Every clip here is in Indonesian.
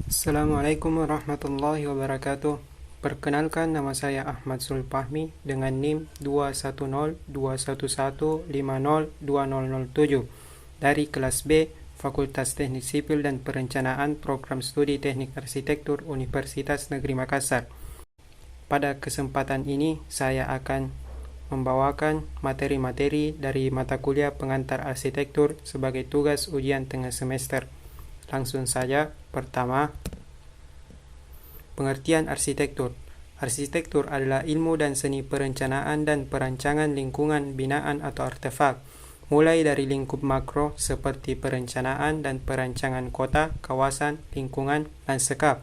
Assalamualaikum warahmatullahi wabarakatuh. Perkenalkan, nama saya Ahmad Zulfahmi dengan NIM 2102115020007 dari kelas B Fakultas Teknik Sipil dan Perencanaan Program Studi Teknik Arsitektur Universitas Negeri Makassar. Pada kesempatan ini saya akan membawakan materi-materi dari mata kuliah pengantar arsitektur sebagai tugas ujian tengah semester. Langsung saja. Pertama, pengertian arsitektur. Arsitektur adalah ilmu dan seni perencanaan dan perancangan lingkungan binaan atau artefak, mulai dari lingkup makro seperti perencanaan dan perancangan kota, kawasan, lingkungan, lanskap,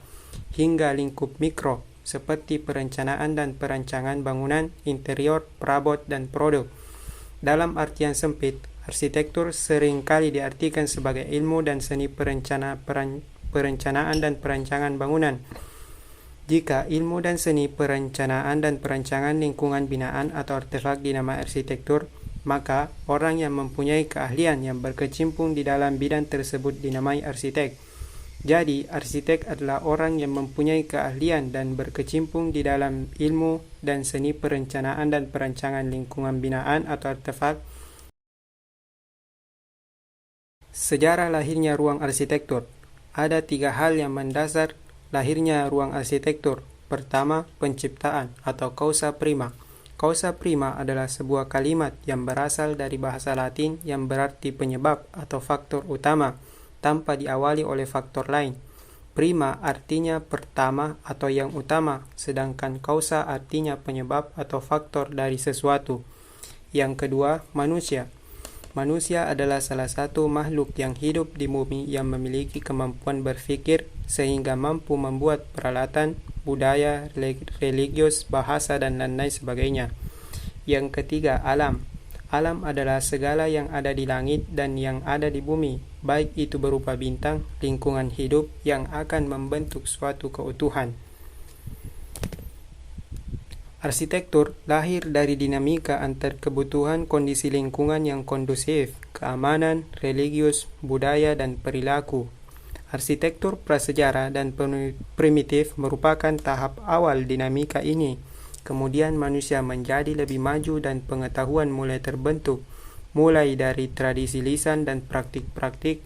hingga lingkup mikro seperti perencanaan dan perancangan bangunan, interior, perabot, dan produk. Dalam artian sempit, arsitektur seringkali diartikan sebagai ilmu dan seni perencanaan dan perancangan bangunan. Jika ilmu dan seni perencanaan dan perancangan lingkungan binaan atau artefak dinamai arsitektur, maka orang yang mempunyai keahlian yang berkecimpung di dalam bidang tersebut dinamai arsitek. Jadi, arsitek adalah orang yang mempunyai keahlian dan berkecimpung di dalam ilmu dan seni perencanaan dan perancangan lingkungan binaan atau artefak. Sejarah lahirnya ruang arsitektur. Ada 3 hal yang mendasar lahirnya ruang arsitektur. Pertama, penciptaan atau causa prima. Causa prima adalah sebuah kalimat yang berasal dari bahasa Latin yang berarti penyebab atau faktor utama, tanpa diawali oleh faktor lain. Prima artinya pertama atau yang utama, sedangkan causa artinya penyebab atau faktor dari sesuatu. Yang kedua, manusia. Manusia adalah salah satu makhluk yang hidup di bumi yang memiliki kemampuan berpikir sehingga mampu membuat peralatan, budaya, religius, bahasa, dan lain-lain sebagainya. Yang ketiga, alam. Alam adalah segala yang ada di langit dan yang ada di bumi, baik itu berupa bintang, lingkungan hidup yang akan membentuk suatu keutuhan. Arsitektur lahir dari dinamika antar kebutuhan kondisi lingkungan yang kondusif, keamanan, religius, budaya, dan perilaku. Arsitektur prasejarah dan primitif merupakan tahap awal dinamika ini. Kemudian manusia menjadi lebih maju dan pengetahuan mulai terbentuk, mulai dari tradisi lisan dan praktik-praktik.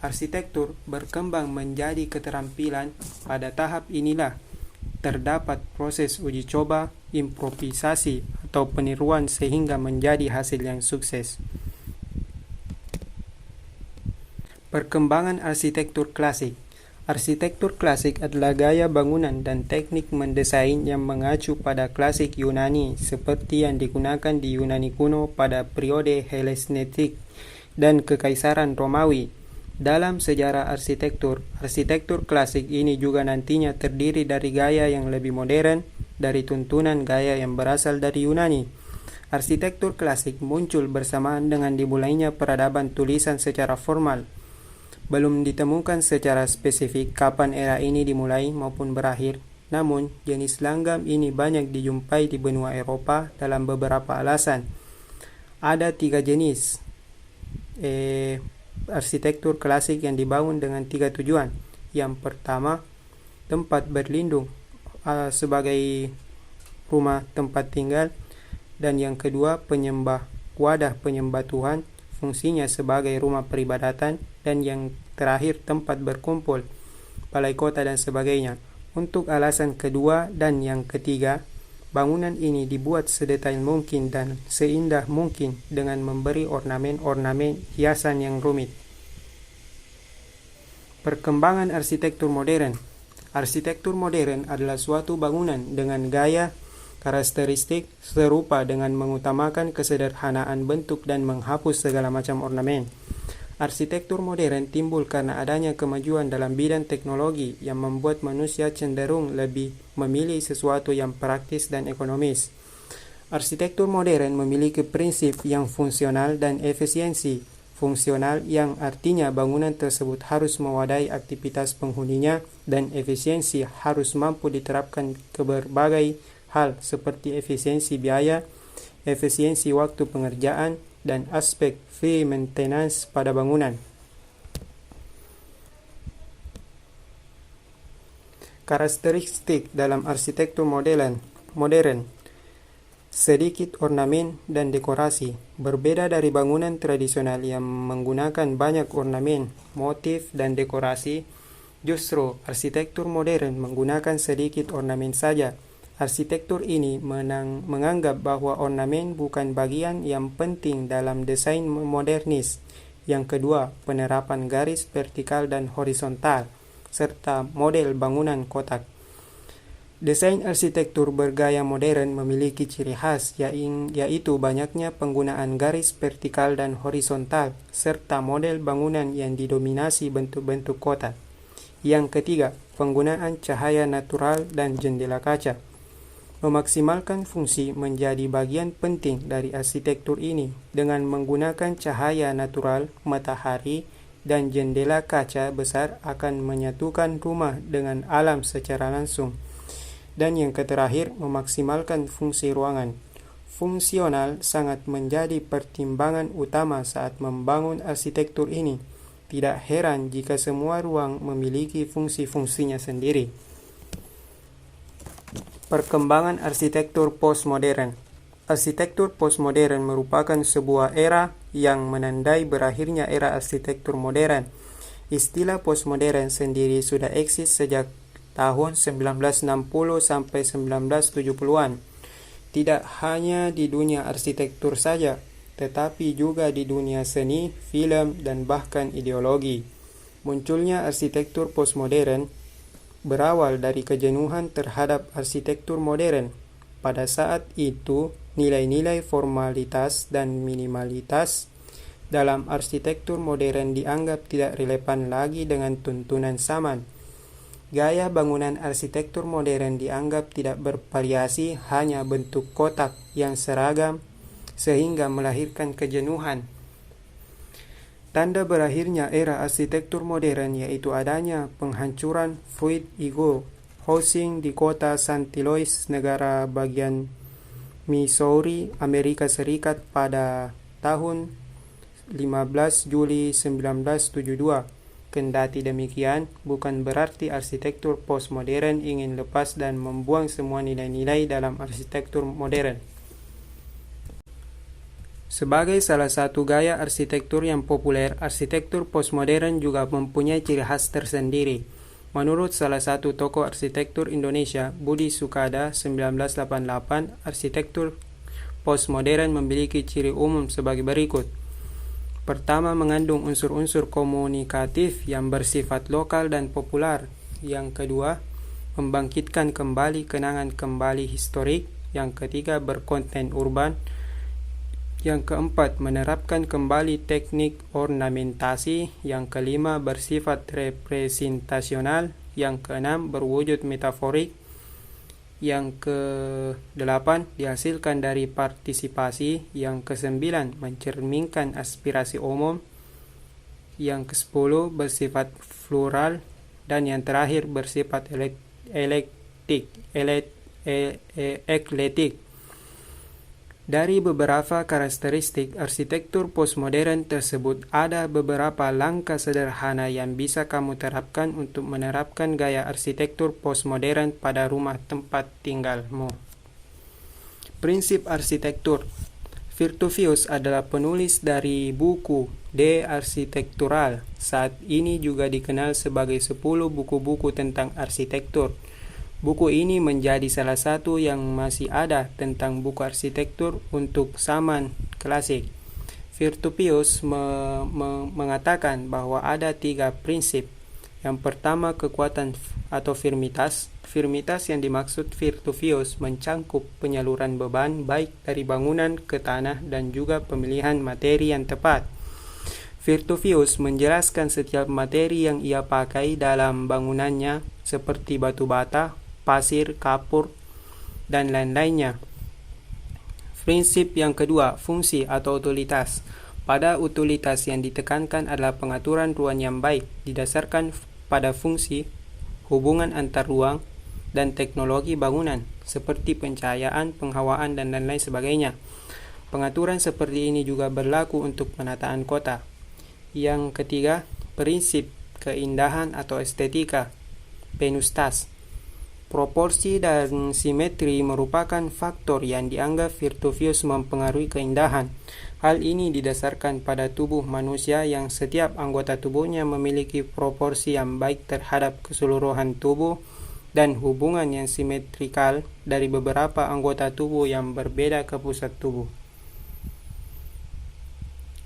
Arsitektur berkembang menjadi keterampilan. Pada tahap inilah terdapat proses uji coba, improvisasi, atau peniruan sehingga menjadi hasil yang sukses. Perkembangan arsitektur klasik. Arsitektur klasik adalah gaya bangunan dan teknik mendesain yang mengacu pada klasik Yunani seperti yang digunakan di Yunani kuno pada periode Helenistik dan Kekaisaran Romawi. Dalam sejarah arsitektur, arsitektur klasik ini juga nantinya terdiri dari gaya yang lebih modern dari tuntunan gaya yang berasal dari Yunani. Arsitektur klasik muncul bersamaan dengan dimulainya peradaban tulisan secara formal. Belum ditemukan secara spesifik kapan era ini dimulai maupun berakhir, namun jenis langgam ini banyak dijumpai di benua Eropa dalam beberapa alasan. Ada 3 jenis arsitektur klasik yang dibangun dengan 3 tujuan. Yang pertama, tempat berlindung sebagai rumah tempat tinggal, dan yang kedua, wadah penyembah Tuhan, fungsinya sebagai rumah peribadatan, dan yang terakhir tempat berkumpul, balai kota dan sebagainya. Untuk alasan kedua dan yang ketiga, bangunan ini dibuat sedetail mungkin dan seindah mungkin dengan memberi ornamen-ornamen hiasan yang rumit. Perkembangan arsitektur modern. Arsitektur modern adalah suatu bangunan dengan gaya karakteristik serupa dengan mengutamakan kesederhanaan bentuk dan menghapus segala macam ornamen. Arsitektur modern timbul karena adanya kemajuan dalam bidang teknologi yang membuat manusia cenderung lebih memilih sesuatu yang praktis dan ekonomis. Arsitektur modern memiliki prinsip yang fungsional dan efisiensi. Fungsional yang artinya bangunan tersebut harus mewadai aktivitas penghuninya, dan efisiensi harus mampu diterapkan ke berbagai hal seperti efisiensi biaya, efisiensi waktu pengerjaan, dan aspek free maintenance pada bangunan. Karakteristik dalam arsitektur modern, sedikit ornamen dan dekorasi. Berbeda dari bangunan tradisional yang menggunakan banyak ornamen, motif, dan dekorasi, justru arsitektur modern menggunakan sedikit ornamen saja. Arsitektur ini menganggap bahwa ornamen bukan bagian yang penting dalam desain modernis. Yang kedua, penerapan garis vertikal dan horizontal, serta model bangunan kotak. Desain arsitektur bergaya modern memiliki ciri khas, yaitu banyaknya penggunaan garis vertikal dan horizontal, serta model bangunan yang didominasi bentuk-bentuk kotak. Yang ketiga, penggunaan cahaya natural dan jendela kaca. Memaksimalkan fungsi menjadi bagian penting dari arsitektur ini. Dengan menggunakan cahaya natural, matahari, dan jendela kaca besar akan menyatukan rumah dengan alam secara langsung. Dan yang terakhir, memaksimalkan fungsi ruangan. Fungsional sangat menjadi pertimbangan utama saat membangun arsitektur ini. Tidak heran jika semua ruang memiliki fungsi-fungsinya sendiri. Perkembangan arsitektur postmodern. Arsitektur postmodern merupakan sebuah era yang menandai berakhirnya era arsitektur modern. Istilah postmodern sendiri sudah eksis sejak tahun 1960 sampai 1970-an. Tidak hanya di dunia arsitektur saja, tetapi juga di dunia seni, film, dan bahkan ideologi. Munculnya arsitektur postmodern berawal dari kejenuhan terhadap arsitektur modern. Pada saat itu, nilai-nilai formalitas dan minimalitas dalam arsitektur modern dianggap tidak relevan lagi dengan tuntunan zaman. Gaya bangunan arsitektur modern dianggap tidak bervariasi, hanya bentuk kotak yang seragam, sehingga melahirkan kejenuhan. Tanda berakhirnya era arsitektur modern yaitu adanya penghancuran Fruit Eagle Housing di kota St. Louis, negara bagian Missouri, Amerika Serikat pada tahun 15 Juli 1972. Kendati demikian, bukan berarti arsitektur postmodern ingin lepas dan membuang semua nilai-nilai dalam arsitektur modern. Sebagai salah satu gaya arsitektur yang populer, arsitektur postmodern juga mempunyai ciri khas tersendiri. Menurut salah satu tokoh arsitektur Indonesia, Budi Sukada 1988, arsitektur postmodern memiliki ciri umum sebagai berikut. Pertama, mengandung unsur-unsur komunikatif yang bersifat lokal dan populer. Yang kedua, membangkitkan kembali kenangan kembali historik. Yang ketiga, berkonten urban. Yang keempat, menerapkan kembali teknik ornamentasi. Yang kelima, bersifat representasional. Yang keenam, berwujud metaforik. Yang ke-8, dihasilkan dari partisipasi. Yang ke-9, mencerminkan aspirasi umum. Yang ke-10, bersifat plural. Dan yang terakhir, bersifat eklektik. Dari beberapa karakteristik arsitektur postmodern tersebut, ada beberapa langkah sederhana yang bisa kamu terapkan untuk menerapkan gaya arsitektur postmodern pada rumah tempat tinggalmu. Prinsip arsitektur. Vitruvius adalah penulis dari buku De Architectura. Saat ini juga dikenal sebagai 10 buku-buku tentang arsitektur. Buku ini menjadi salah satu yang masih ada tentang buku arsitektur untuk zaman klasik. Vitruvius mengatakan bahwa ada 3 prinsip. Yang pertama, kekuatan atau firmitas. Firmitas yang dimaksud Vitruvius mencangkup penyaluran beban baik dari bangunan ke tanah dan juga pemilihan materi yang tepat. Vitruvius menjelaskan setiap materi yang ia pakai dalam bangunannya seperti batu bata, pasir, kapur, dan lain-lainnya. Prinsip yang kedua, fungsi atau utilitas. Pada utilitas yang ditekankan adalah pengaturan ruang yang baik, didasarkan pada fungsi, hubungan antar ruang, dan teknologi bangunan, seperti pencahayaan, penghawaan, dan lain-lain sebagainya. Pengaturan seperti ini juga berlaku untuk penataan kota. Yang ketiga, prinsip keindahan atau estetika, penustas. Proporsi dan simetri merupakan faktor yang dianggap virtuvius mempengaruhi keindahan. Hal ini didasarkan pada tubuh manusia yang setiap anggota tubuhnya memiliki proporsi yang baik terhadap keseluruhan tubuh dan hubungan yang simetrikal dari beberapa anggota tubuh yang berbeda ke pusat tubuh.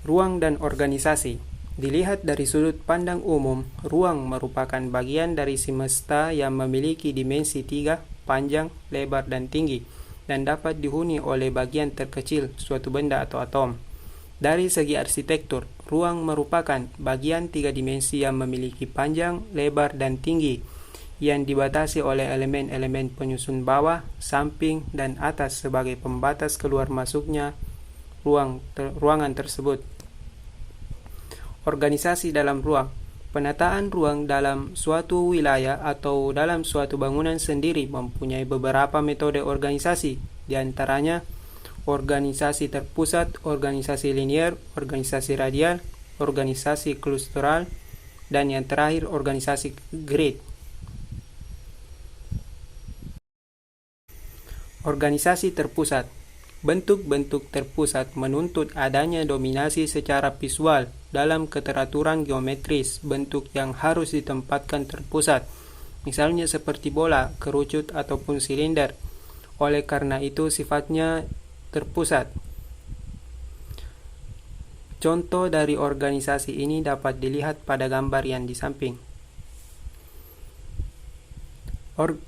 Ruang dan organisasi. Dilihat dari sudut pandang umum, ruang merupakan bagian dari semesta yang memiliki dimensi 3, panjang, lebar, dan tinggi, dan dapat dihuni oleh bagian terkecil suatu benda atau atom. Dari segi arsitektur, ruang merupakan bagian 3 dimensi yang memiliki panjang, lebar, dan tinggi, yang dibatasi oleh elemen-elemen penyusun bawah, samping, dan atas sebagai pembatas keluar masuknya ruangan tersebut. Organisasi dalam ruang. Penataan ruang dalam suatu wilayah atau dalam suatu bangunan sendiri mempunyai beberapa metode organisasi, di antaranya organisasi terpusat, organisasi linier, organisasi radial, organisasi klusteral, dan yang terakhir organisasi grid. Organisasi terpusat. Bentuk-bentuk terpusat menuntut adanya dominasi secara visual dalam keteraturan geometris bentuk yang harus ditempatkan terpusat, misalnya seperti bola, kerucut, ataupun silinder. Oleh karena itu sifatnya terpusat. Contoh dari organisasi ini dapat dilihat pada gambar yang di samping.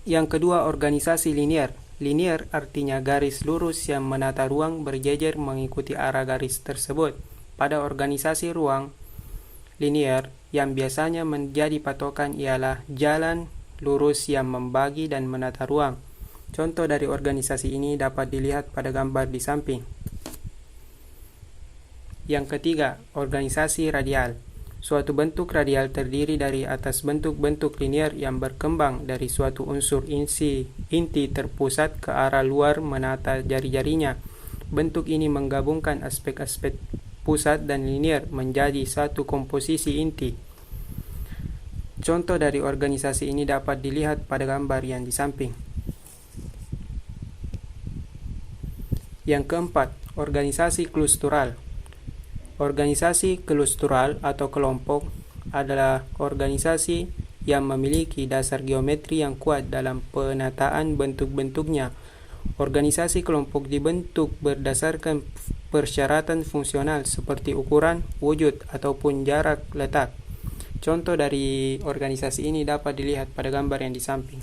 Yang kedua, organisasi linier. Linier artinya garis lurus yang menata ruang berjejer mengikuti arah garis tersebut. Pada organisasi ruang linier, yang biasanya menjadi patokan ialah jalan lurus yang membagi dan menata ruang. Contoh dari organisasi ini dapat dilihat pada gambar di samping. Yang ketiga, organisasi radial. Suatu bentuk radial terdiri dari atas bentuk-bentuk linier yang berkembang dari suatu unsur inti terpusat ke arah luar menata jari-jarinya. Bentuk ini menggabungkan aspek-aspek pusat dan linier menjadi satu komposisi inti. Contoh dari organisasi ini dapat dilihat pada gambar yang di samping. Yang keempat, organisasi klusteral. Organisasi klusteral atau kelompok adalah organisasi yang memiliki dasar geometri yang kuat dalam penataan bentuk-bentuknya. Organisasi kelompok dibentuk berdasarkan persyaratan fungsional seperti ukuran, wujud, ataupun jarak letak. Contoh dari organisasi ini dapat dilihat pada gambar yang di samping.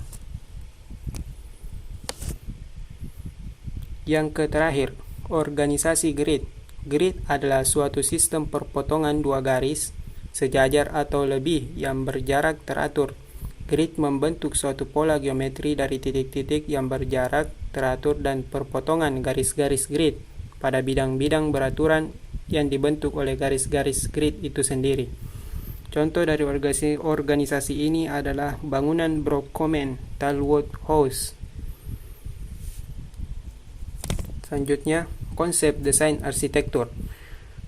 Yang terakhir, organisasi grid. Grid adalah suatu sistem perpotongan dua garis sejajar atau lebih yang berjarak teratur. Grid membentuk suatu pola geometri dari titik-titik yang berjarak teratur dan perpotongan garis-garis grid pada bidang-bidang beraturan yang dibentuk oleh garis-garis grid itu sendiri. Contoh dari organisasi ini adalah bangunan Brockcomen Talbot House. Selanjutnya, konsep desain arsitektur.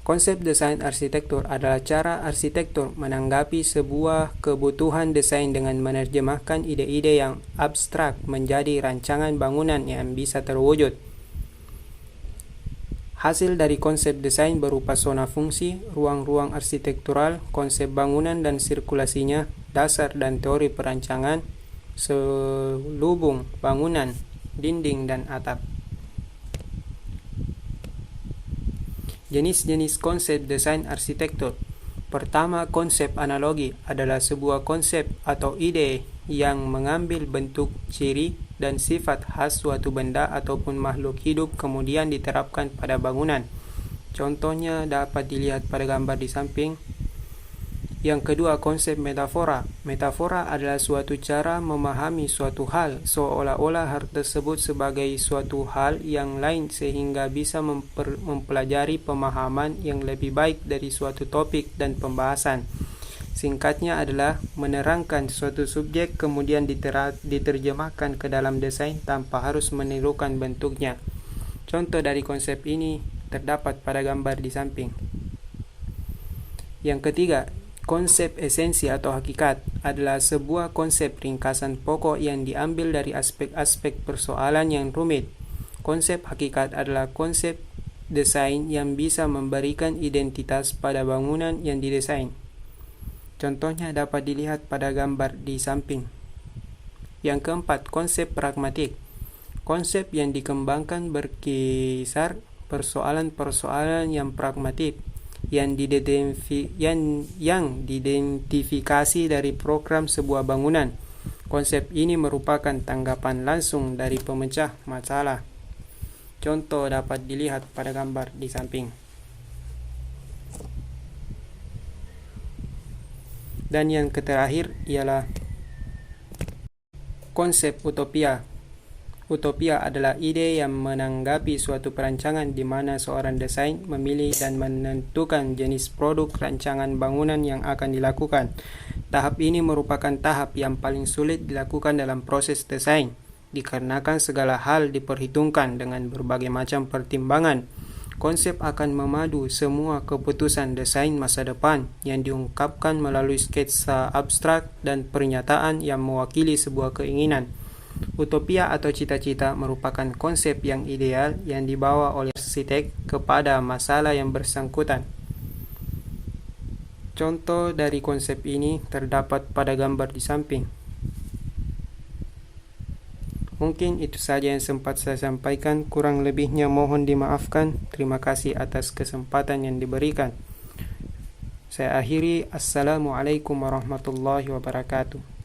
Konsep desain arsitektur adalah cara arsitektur menanggapi sebuah kebutuhan desain dengan menerjemahkan ide-ide yang abstrak menjadi rancangan bangunan yang bisa terwujud. Hasil dari konsep desain berupa zona fungsi, ruang-ruang arsitektural, konsep bangunan dan sirkulasinya, dasar dan teori perancangan, selubung bangunan, dinding, dan atap. Jenis-jenis konsep desain arsitektur. Pertama, konsep analogi adalah sebuah konsep atau ide yang mengambil bentuk, ciri, dan sifat khas suatu benda ataupun makhluk hidup kemudian diterapkan pada bangunan. Contohnya dapat dilihat pada gambar di samping. Yang kedua, konsep metafora. Metafora adalah suatu cara memahami suatu hal seolah-olah hal tersebut sebagai suatu hal yang lain sehingga bisa mempelajari pemahaman yang lebih baik dari suatu topik dan pembahasan. Singkatnya adalah menerangkan suatu subjek kemudian diterjemahkan ke dalam desain tanpa harus menirukan bentuknya. Contoh dari konsep ini terdapat pada gambar di samping. Yang ketiga, Konsep esensi atau hakikat adalah sebuah konsep ringkasan pokok yang diambil dari aspek-aspek persoalan yang rumit. Konsep hakikat adalah konsep desain yang bisa memberikan identitas pada bangunan yang didesain. Contohnya dapat dilihat pada gambar di samping. Yang keempat, konsep pragmatik. Konsep yang dikembangkan berkisar persoalan-persoalan yang pragmatik yang diidentifikasi dari program sebuah bangunan. Konsep ini merupakan tanggapan langsung dari pemecah masalah. Contoh dapat dilihat pada gambar di samping. Dan yang terakhir ialah konsep utopia. Utopia adalah ide yang menanggapi suatu perancangan di mana seorang desain memilih dan menentukan jenis produk rancangan bangunan yang akan dilakukan. Tahap ini merupakan tahap yang paling sulit dilakukan dalam proses desain, dikarenakan segala hal diperhitungkan dengan berbagai macam pertimbangan. Konsep akan memadu semua keputusan desain masa depan yang diungkapkan melalui sketsa abstrak dan pernyataan yang mewakili sebuah keinginan. Utopia atau cita-cita merupakan konsep yang ideal yang dibawa oleh arsitek kepada masalah yang bersangkutan. Contoh dari konsep ini terdapat pada gambar di samping. Mungkin itu saja yang sempat saya sampaikan, kurang lebihnya mohon dimaafkan. Terima kasih atas kesempatan yang diberikan. Saya akhiri, Assalamualaikum warahmatullahi wabarakatuh.